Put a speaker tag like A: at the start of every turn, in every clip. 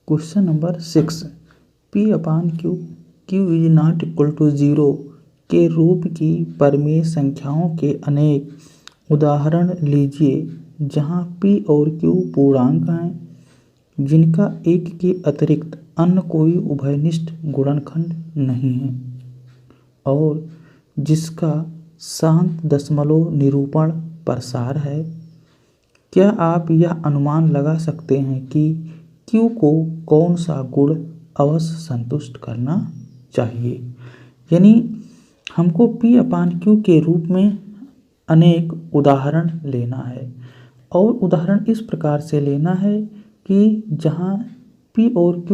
A: Question number 6, P upon Q, Q is not equal to 0 के रूप की परिमेय संख्याओं के अनेक उदाहरण लीजिए जहाँ P और Q पूर्णांक हैं जिनका एक के अतिरिक्त अन्य कोई उभयनिष्ठ गुणनखंड नहीं है और जिसका शांत दशमलव निरूपण प्रसार है। क्या आप यह अनुमान लगा सकते हैं कि Q को कौन सा गुण अवश्य संतुष्ट करना चाहिए? यानी हमको P अपान Q के रूप में अनेक उदाहरण लेना है और उदाहरण इस प्रकार से लेना है कि जहाँ P और Q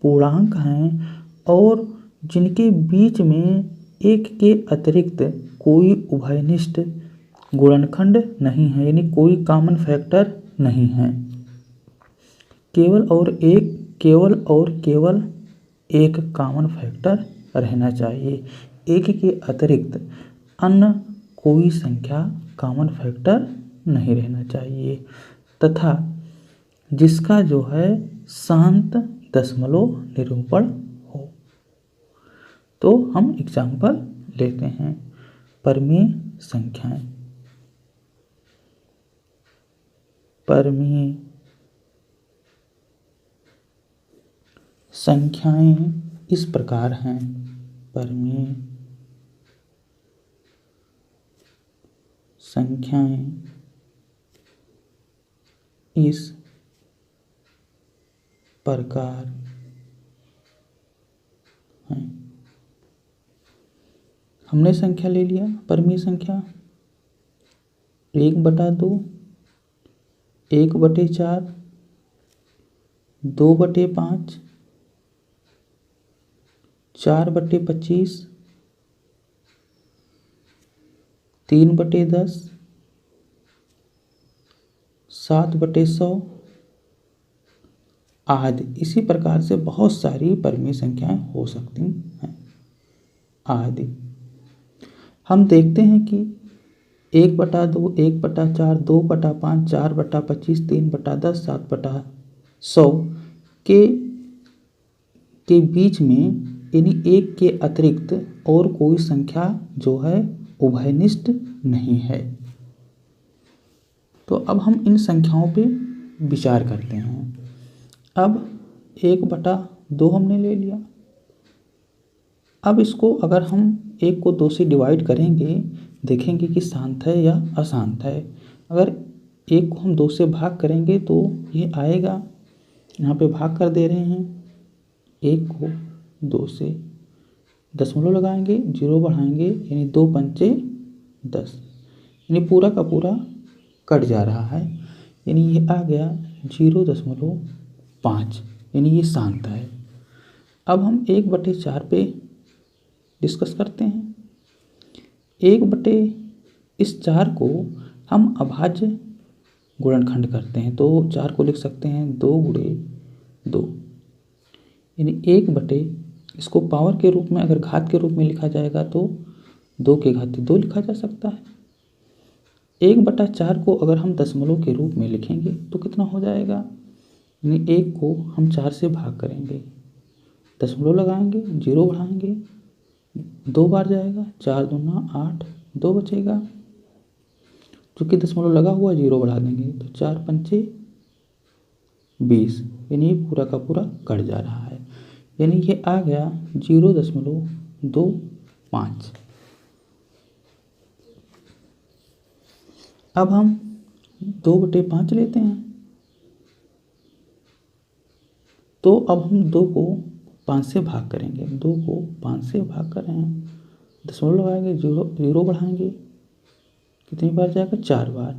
A: पूर्णांक हैं और जिनके बीच में एक के अतिरिक्त कोई उभयनिष्ठ गुणनखंड नहीं है, यानी कोई कॉमन फैक्टर नहीं है। केवल एक कॉमन फैक्टर रहना चाहिए। एक के अतिरिक्त अन्य कोई संख्या कॉमन फैक्टर नहीं रहना चाहिए तथा जिसका जो है शांत दशमलव निरूपण हो। तो हम एग्जाम्पल लेते हैं। परिमेय संख्याएं। परिमेय संख्याएं इस प्रकार हैं। परिमेय संख्याएं इस प्रकार हैं। हमने संख्या ले लिया परिमेय संख्या 1/2, 1/4, 2/5, 4/25, 3/10, 7/100 आदि। इसी प्रकार से बहुत सारी परिमेय संख्याएं हो सकती हैं आदि। हम देखते हैं कि 1/2, 1/4, 2/5, 4/25, 3/10, 7/100 के बीच में यानी एक के अतिरिक्त और कोई संख्या जो है उभयनिष्ठ नहीं है। तो अब हम इन संख्याओं पे विचार करते हैं। अब 1/2 हमने ले लिया। अब इसको अगर हम 1 को 2 से डिवाइड करेंगे देखेंगे कि शांत है या अशांत है। अगर 1 को हम 2 से भाग करेंगे तो ये आएगा, यहाँ पे भाग कर दे रहे हैं। 1 को 2 से दशमलव लगाएंगे, 0 बढ़ाएंगे यानी 2 पंचे 10, यानी पूरा का पूरा कट जा रहा है। यानी ये आ गया 0.5, यानी ये शांत है। अब हम 1/4 पे डिस्कस करते हैं। 1/4 को हम अभाज्य गुणनखंड करते हैं तो 4 को लिख सकते हैं 2 × 2, यानी इसको पावर के रूप में अगर घात के रूप में लिखा जाएगा तो 2 के घात 2 लिखा जा सकता है। 1/4 को अगर हम दशमलव के रूप में लिखेंगे तो कितना हो जाएगा, यानी 1 को हम 4 से भाग करेंगे, दशमलव लगाएंगे, 0 बढ़ाएंगे, 2 बार जाएगा, 4 दूना 8, 2 बचेगा। चूँकि दशमलव लगा हुआ 0 बढ़ा देंगे तो 4 पंचे 20, यानी पूरा का पूरा कट जा रहा है। यानी ये आ गया 0.25। अब हम 2/5 लेते हैं तो अब हम 2 को 5 से भाग करेंगे। 2 को 5 से भाग कर रहे हैं, दशमलव लगाएंगे, 0 बढ़ाएंगे, कितनी बार जाएगा, 4 बार,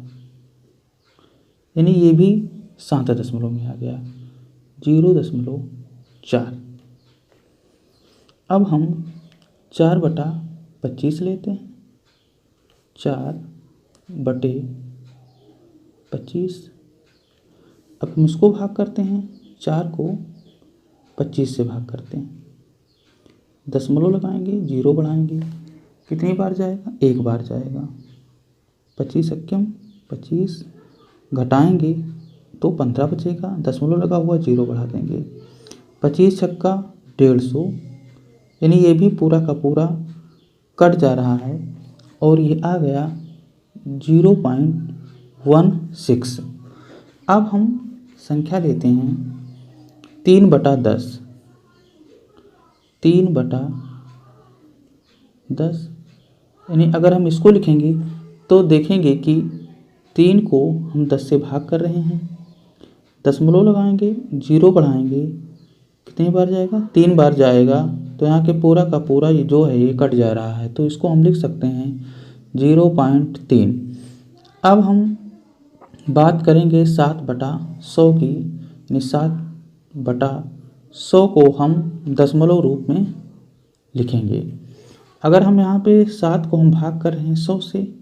A: यानी ये भी शांत दशमलव में आ गया 0.4। अब हम 4/25 लेते हैं। 4/25। अब हम इसको भाग करते हैं, 4 को 25 से भाग करते हैं, दशमलव लगाएंगे, 0 बढ़ाएंगे, कितनी बार जाएगा, 1 बार जाएगा। 25 एक्यम 25, घटाएंगे तो 15 बचेगा, दशमलव लगा हुआ 0 बढ़ा देंगे, 25 छक्का 150, यानी ये भी पूरा का पूरा कट जा रहा है और ये आ गया 0.16। अब हम संख्या लेते हैं 3/10। 3/10 यानी अगर हम इसको लिखेंगे तो देखेंगे कि 3 को हम 10 से भाग कर रहे हैं, दशमलव लगाएंगे, 0 बढ़ाएंगे, कितनी बार जाएगा? 3 बार जाएगा। तो यहाँ के पूरा का पूरा ये जो है ये कट जा रहा है, तो इसको हम लिख सकते हैं 0.3। अब हम बात करेंगे 7/100 की, यानी 7/100 को हम दशमलव रूप में लिखेंगे। अगर हम यहाँ पे 7 को हम भाग कर रहे हैं 100 से,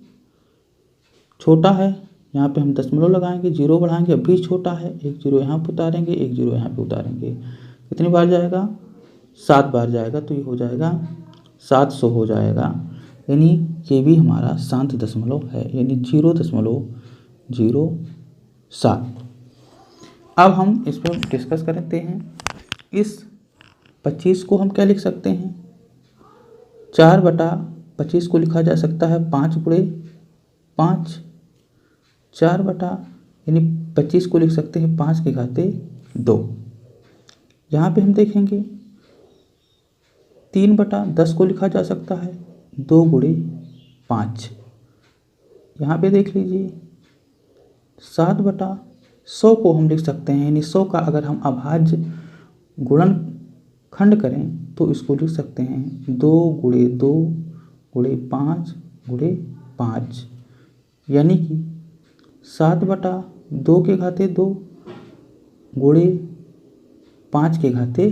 A: छोटा है, यहाँ पे हम दशमलव लगाएंगे, 0 बढ़ाएंगे, अब भी छोटा है, 1 0 यहाँ पे उतारेंगे, 1 0 यहाँ पे उतारेंगे, कितनी बार जाएगा? 7 बार जाएगा, तो ये हो जाएगा 700 हो जाएगा। यानी ये भी हमारा शांत दशमलव है, यानी 0.07। अब हम इस पर डिस्कस करते हैं। इस 25 को हम क्या लिख सकते हैं? 4/25 को लिखा जा सकता है 5/5। 4 यानी 25 को लिख सकते हैं 5 के घाते 2। यहाँ पे हम देखेंगे 3/10 को लिखा जा सकता है 2×5। यहाँ पे देख लीजिए 7/100 को हम लिख सकते हैं, यानी 100 का अगर हम अभाज्य गुणनखंड करें तो इसको लिख सकते हैं 2×2×5×5, यानी कि 7/2 के घाते 2 गुणे 5 के घाते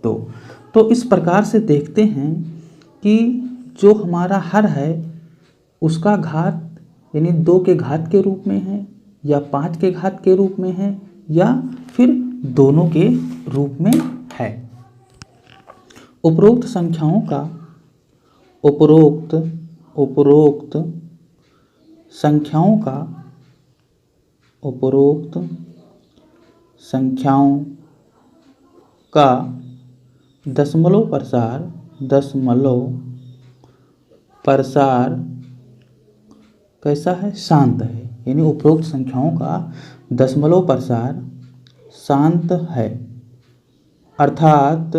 A: 2। तो इस प्रकार से देखते हैं कि जो हमारा हर है उसका घात यानी 2 के घात के रूप में है या 5 के घात के रूप में है या फिर दोनों के रूप में है। उपरोक्त संख्याओं का उपरोक्त संख्याओं का दशमलव प्रसार कैसा है? शांत है। यानी उपरोक्त संख्याओं का दशमलव प्रसार शांत है, अर्थात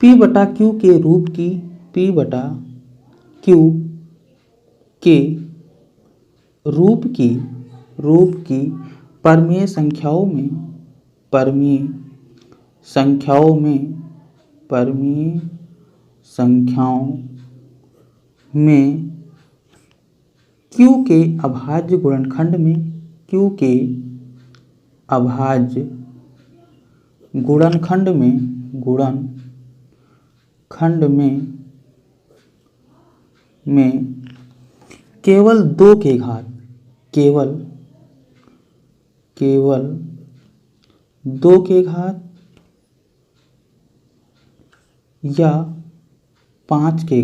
A: P/Q के रूप की परमीय संख्याओं में Q के अभाज्य गुणनखंड में केवल 2 के घात या 5 के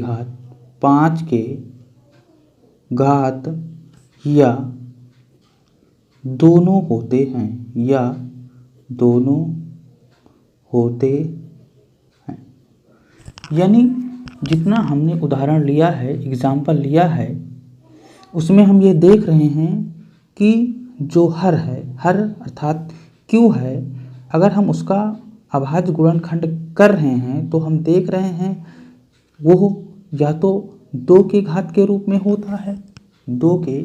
A: घात या दोनों होते हैं। यानी जितना हमने उदाहरण लिया है, एग्जाम्पल लिया है, उसमें हम ये देख रहे हैं कि जो हर अर्थात Q है, अगर हम उसका अभाज्य गुणनखंड कर रहे हैं तो हम देख रहे हैं वो या तो 2 के घात के रूप में होता है, 2 के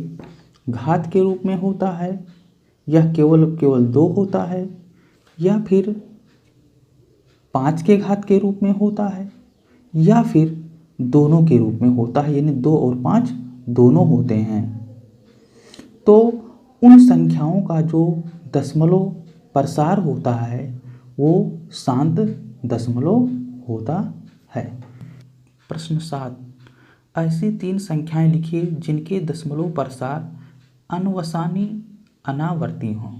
A: घात के रूप में होता है, या केवल 2 होता है, या फिर 5 के घात के रूप में होता है, या फिर दोनों के रूप में होता है, यानी 2 और 5 दोनों होते हैं। तो उन संख्याओं का जो दशमलव प्रसार होता है वो शांत दशमलव होता है। प्रश्न 7, ऐसी 3 संख्याएं लिखिए जिनके दशमलव प्रसार अनुवसानी अनावर्ती हों।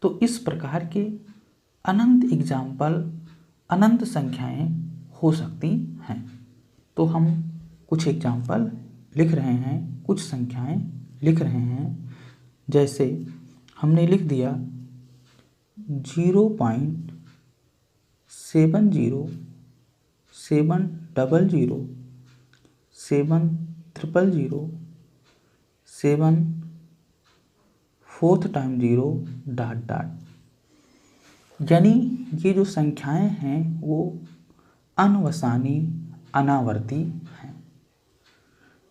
A: तो इस प्रकार के अनंत एग्जाम्पल, अनंत संख्याएं हो सकती हैं। तो हम कुछ एग्जाम्पल लिख रहे हैं, कुछ संख्याएं लिख रहे हैं। जैसे हमने लिख दिया 0.70 700 700 7 4th टाइम 0 डॉट डॉट। यानी ये जो संख्याएं हैं वो अनवसानी अनावर्ती हैं।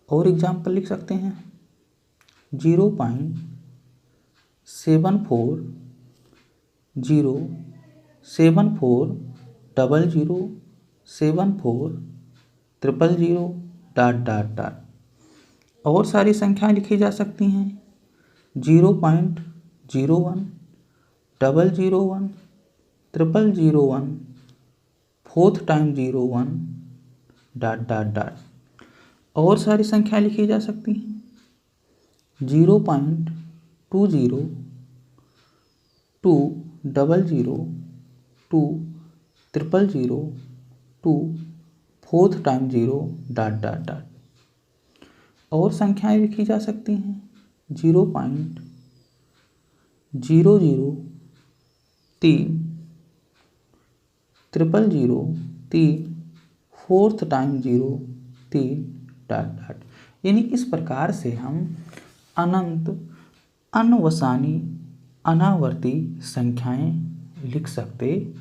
A: और एग्जाम्पल लिख सकते हैं 0.74 0 74 00 74 000 डॉट डॉट डॉट। और सारी संख्याएं लिखी जा सकती हैं 0.01 001 0001 4th time 01 dot dot dot. और सारी संख्याएं लिखी जा सकती हैं 0.20 2 00 2 2 4th time 0 dot dot dot. और संख्याएं लिखी जा सकती हैं 0.00 3 000 3 4th टाइम 0 3 डॉट डॉट। यानी इस प्रकार से हम अनंत अनवसानी अनावर्ती संख्याएं लिख सकते